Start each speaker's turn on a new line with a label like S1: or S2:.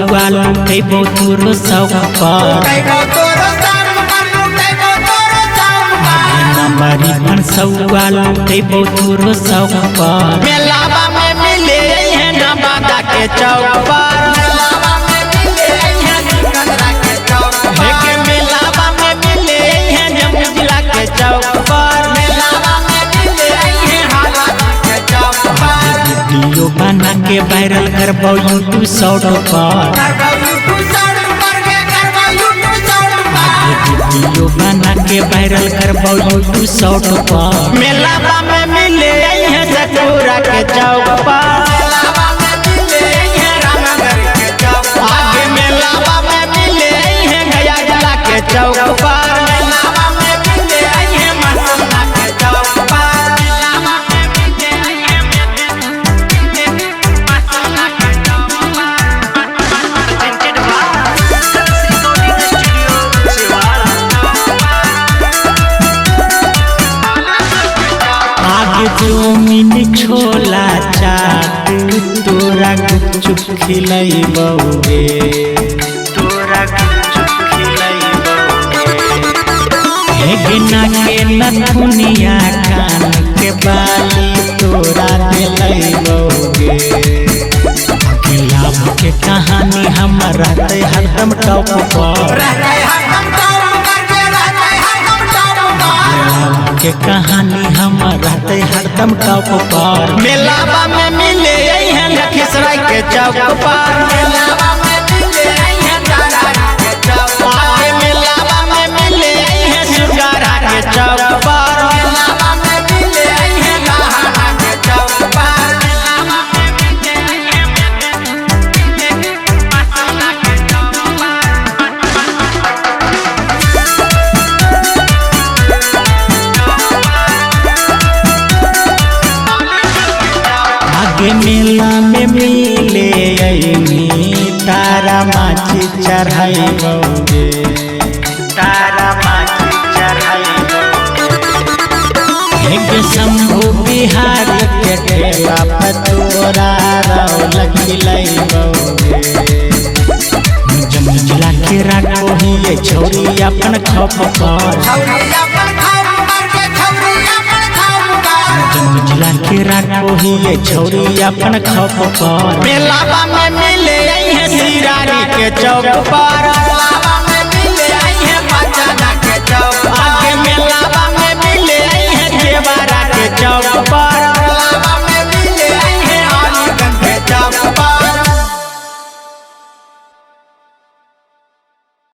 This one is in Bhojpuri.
S1: सौआ लुटेबो तोरो शौक पर नंबरी पर सौआ लुटेबो तोरो शौक पर
S2: मेलावा में मिले हैं नवादा के चौक पर मेलावा में मिले हैं जम्मू जिला के चौक पर
S1: वीडियो बना के वायरल करबो यूट्यूब शॉर्ट पर वीडियो बना के वायरल करबो यूट्यूब शॉर्ट पर
S2: मेलावा में मिले हैं सकुरा के चौक पर आगे मेलावा में मिले हैं गया जिला के चौक पर
S1: चौमिन छोला चाट तोरा गुपचुप खिलैबौगे हेगना के नथुनिया कान के बाली तोरा दिलैबौगे लाभ के कहानी हमारा हरदम टॉप पर के कहानी हमारा हरदम टॉप पर
S2: मेलावा में मिले हैं लखीसराय के चौक पर मेलावा में मिले हैं सुगारा के चौक पर
S1: मेला में मिले तारा माची चढ़ाइबौगे शंभू बिहार के ठेला पर तोरा रौलक खिलैबौगे जम्मू जिला के राखो ही ये छोरी अपन खप पर जम्मू जिला के राखो ही ये छोरी अपन खप पर
S2: मेलावा में मिले हैं सिरारी के चौक पर